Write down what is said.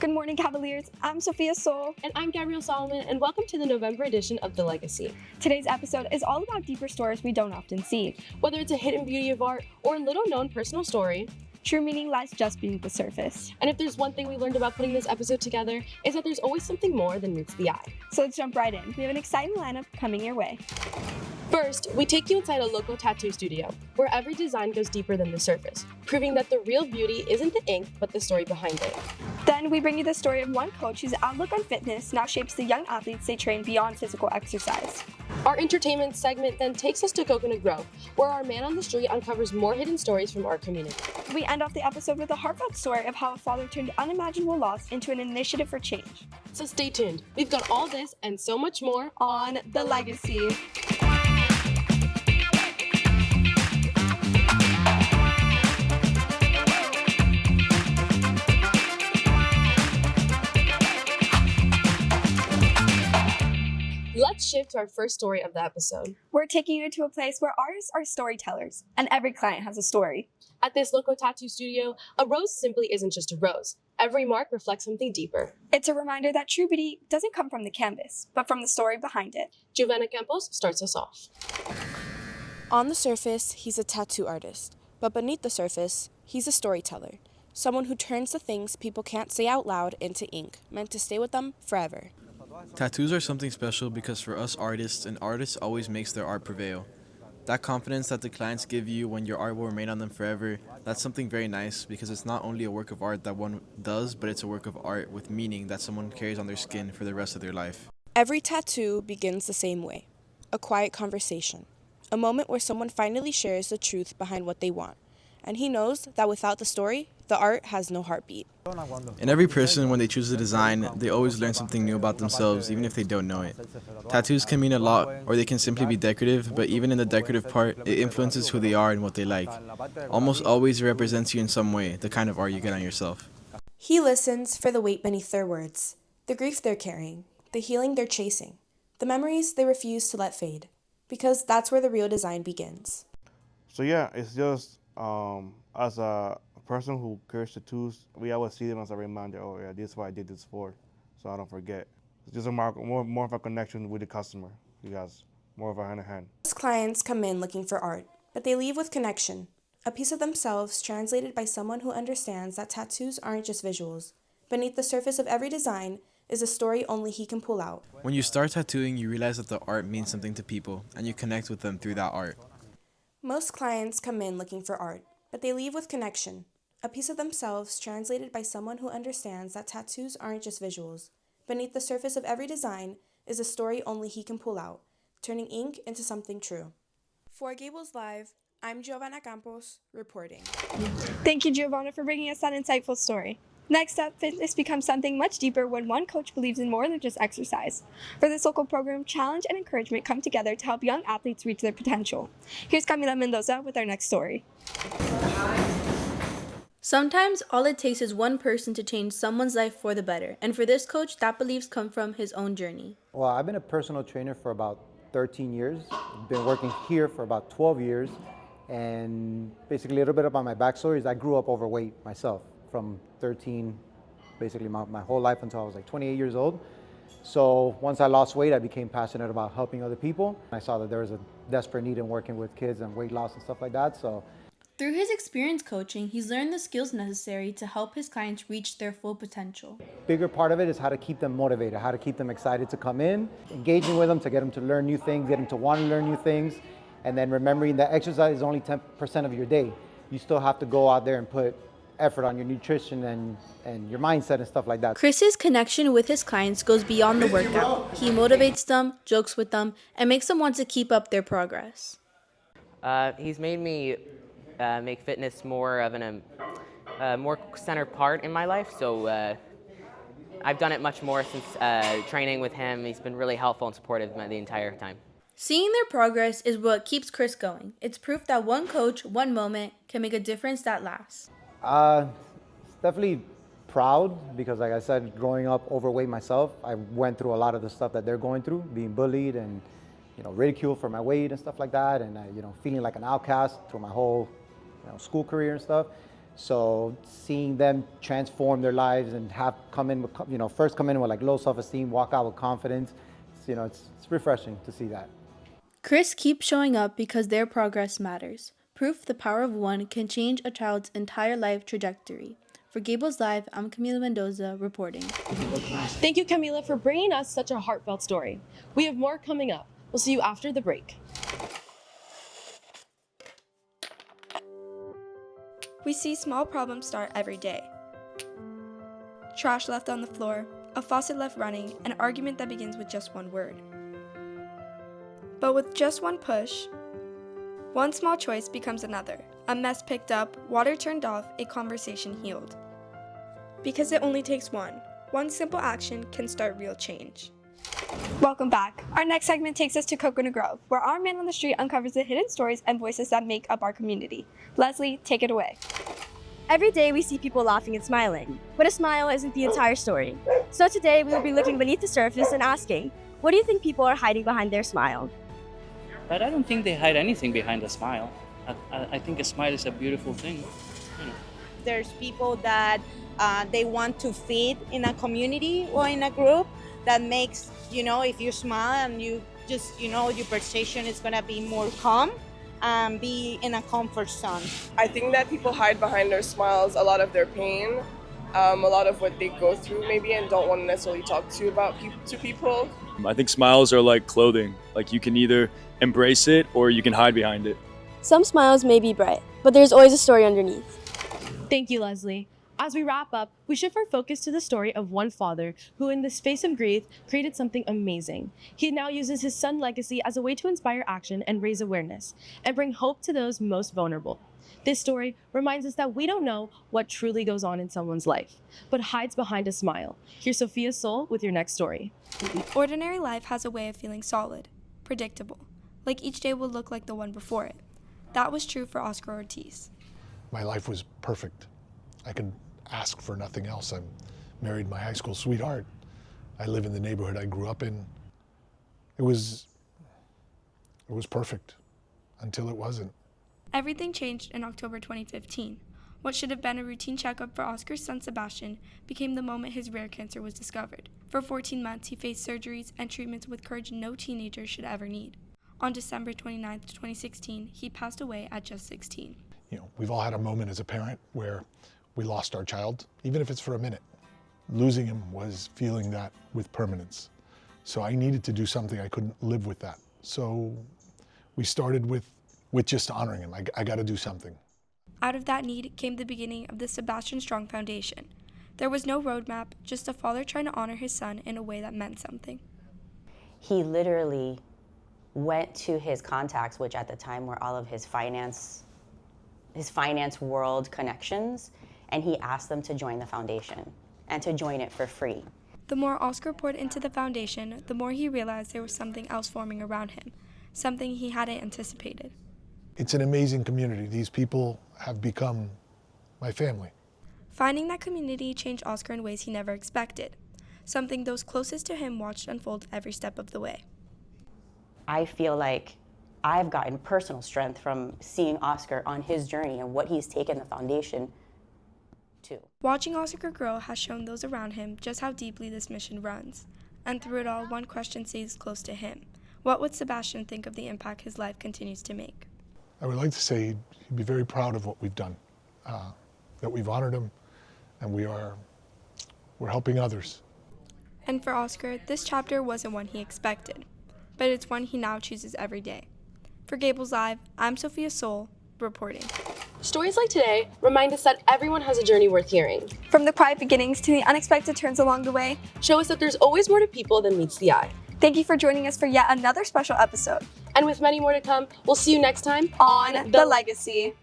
Good morning, Cavaliers. I'm Sophia Sol. And I'm Gabrielle Solomon, and welcome to the November edition of The Legacy. Today's episode is all about deeper stories we don't often see. Whether it's a hidden beauty of art or a little-known personal story, true meaning lies just beneath the surface. And if there's one thing we learned about putting this episode together, is that there's always something more than meets the eye. So let's jump right in. We have an exciting lineup coming your way. First, we take you inside a local tattoo studio, where every design goes deeper than the surface, proving that the real beauty isn't the ink, but the story behind it. Then we bring you the story of one coach whose outlook on fitness now shapes the young athletes they train beyond physical exercise. Our entertainment segment then takes us to Coconut Grove, where our man on the street uncovers more hidden stories from our community. We end off the episode with a heartfelt story of how a father turned unimaginable loss into an initiative for change. So stay tuned. We've got all this and so much more on The Legacy. Let's shift to our first story of the episode. We're taking you to a place where artists are storytellers, and every client has a story. At this local tattoo studio, a rose simply isn't just a rose. Every mark reflects something deeper. It's a reminder that true beauty doesn't come from the canvas, but from the story behind it. Giovanna Campos starts us off. On the surface, he's a tattoo artist, but beneath the surface, he's a storyteller. Someone who turns the things people can't say out loud into ink, meant to stay with them forever. Tattoos are something special because for us artists, an artist always makes their art prevail. That confidence that the clients give you when your art will remain on them forever, that's something very nice because it's not only a work of art that one does, but it's a work of art with meaning that someone carries on their skin for the rest of their life. Every tattoo begins the same way, a quiet conversation, a moment where someone finally shares the truth behind what they want. And he knows that without the story, the art has no heartbeat. And every person, when they choose a design, they always learn something new about themselves, even if they don't know it. Tattoos can mean a lot, or they can simply be decorative, but even in the decorative part, it influences who they are and what they like. Almost always it represents you in some way, the kind of art you get on yourself. He listens for the weight beneath their words, the grief they're carrying, the healing they're chasing, the memories they refuse to let fade, because that's where the real design begins. So yeah, it's just as a person who carries tattoos, we always see them as a reminder, oh yeah, this is what I did this for, so I don't forget. It's just a more of a connection with the customer. You guys, more of a hand-in-hand. Most clients come in looking for art, but they leave with connection, a piece of themselves translated by someone who understands that tattoos aren't just visuals. Beneath the surface of every design is a story only he can pull out. When you start tattooing, you realize that the art means something to people, and you connect with them through that art. Most clients come in looking for art, but they leave with connection, a piece of themselves translated by someone who understands that tattoos aren't just visuals. Beneath the surface of every design is a story only he can pull out, turning ink into something true. For Gables Live, I'm Giovanna Campos, reporting. Thank you, Giovanna, for bringing us that insightful story. Next up, fitness becomes something much deeper when one coach believes in more than just exercise. For this local program, challenge and encouragement come together to help young athletes reach their potential. Here's Camila Mendoza with our next story. Sometimes all it takes is one person to change someone's life for the better. And for this coach, that beliefs come from his own journey. Well, I've been a personal trainer for about 13 years. I've been working here for about 12 years. And basically a little bit about my backstory is I grew up overweight myself from 13, basically my whole life until I was like 28 years old. So once I lost weight, I became passionate about helping other people. I saw that there was a desperate need in working with kids and weight loss and stuff like that. So through his experience coaching, he's learned the skills necessary to help his clients reach their full potential. Bigger part of it is how to keep them motivated, how to keep them excited to come in, engaging with them to get them to learn new things, get them to want to learn new things, and then remembering that exercise is only 10% of your day. You still have to go out there and put effort on your nutrition and your mindset and stuff like that. Chris's connection with his clients goes beyond the workout. He motivates them, jokes with them, and makes them want to keep up their progress. He's made me make fitness more of a more centered part in my life. So I've done it much more since training with him. He's been really helpful and supportive the entire time. Seeing their progress is what keeps Chris going. It's proof that one coach, one moment, can make a difference that lasts. Definitely proud because, like I said, growing up overweight myself, I went through a lot of the stuff that they're going through, being bullied and ridiculed for my weight and stuff like that, and feeling like an outcast through my whole school career and stuff. So seeing them transform their lives and have come in with, first come in with like low self-esteem, walk out with confidence, it's refreshing to see that. Chris keeps showing up because their progress matters. Proof the power of one can change a child's entire life trajectory. For Gables Live, I'm Camila Mendoza reporting. Thank you, Camila, for bringing us such a heartfelt story. We have more coming up. We'll see you after the break. We see small problems start every day. Trash left on the floor, a faucet left running, an argument that begins with just one word. But with just one push, one small choice becomes another. A mess picked up, water turned off, a conversation healed. Because it only takes one simple action can start real change. Welcome back. Our next segment takes us to Coconut Grove, where our man on the street uncovers the hidden stories and voices that make up our community. Leslie, take it away. Every day we see people laughing and smiling, but a smile isn't the entire story. So today we will be looking beneath the surface and asking, what do you think people are hiding behind their smile? But I don't think they hide anything behind a smile. I think a smile is a beautiful thing. There's people that they want to fit in a community or in a group that makes, if you smile and you just, your perception is going to be more calm and be in a comfort zone. I think that people hide behind their smiles a lot of their pain, a lot of what they go through maybe and don't want to necessarily talk to people. I think smiles are like clothing. Like you can either embrace it or you can hide behind it. Some smiles may be bright, but there's always a story underneath. Thank you, Leslie. As we wrap up, we shift our focus to the story of one father who, in the space of grief, created something amazing. He now uses his son's legacy as a way to inspire action and raise awareness, and bring hope to those most vulnerable. This story reminds us that we don't know what truly goes on in someone's life, but hides behind a smile. Here's Sophia Soul with your next story. Ordinary life has a way of feeling solid, predictable, like each day will look like the one before it. That was true for Oscar Ortiz. My life was perfect. I could ask for nothing else. I married my high school sweetheart. I live in the neighborhood I grew up in. It was perfect until it wasn't. Everything changed in October 2015. What should have been a routine checkup for Oscar's son Sebastian became the moment his rare cancer was discovered. For 14 months, he faced surgeries and treatments with courage no teenager should ever need. On December 29, 2016, he passed away at just 16. We've all had a moment as a parent where we lost our child, even if it's for a minute. Losing him was feeling that with permanence. So I needed to do something. I couldn't live with that. So we started with just honoring him. I got to do something. Out of that need came the beginning of the Sebastian Strong Foundation. There was no roadmap, just a father trying to honor his son in a way that meant something. He literally went to his contacts, which at the time were all of his finance world connections, and he asked them to join the foundation and to join it for free. The more Oscar poured into the foundation, the more he realized there was something else forming around him, something he hadn't anticipated. It's an amazing community. These people have become my family. Finding that community changed Oscar in ways he never expected, something those closest to him watched unfold every step of the way. I feel like I've gotten personal strength from seeing Oscar on his journey and what he's taken the foundation to. Watching Oscar grow has shown those around him just how deeply this mission runs. And through it all, one question stays close to him. What would Sebastian think of the impact his life continues to make? I would like to say he'd be very proud of what we've done, that we've honored him, and we're helping others. And for Oscar, this chapter wasn't one he expected, but it's one he now chooses every day. For Gables Live, I'm Sophia Soul, reporting. Stories like today remind us that everyone has a journey worth hearing. From the quiet beginnings to the unexpected turns along the way, show us that there's always more to people than meets the eye. Thank you for joining us for yet another special episode. And with many more to come, we'll see you next time on The Legacy.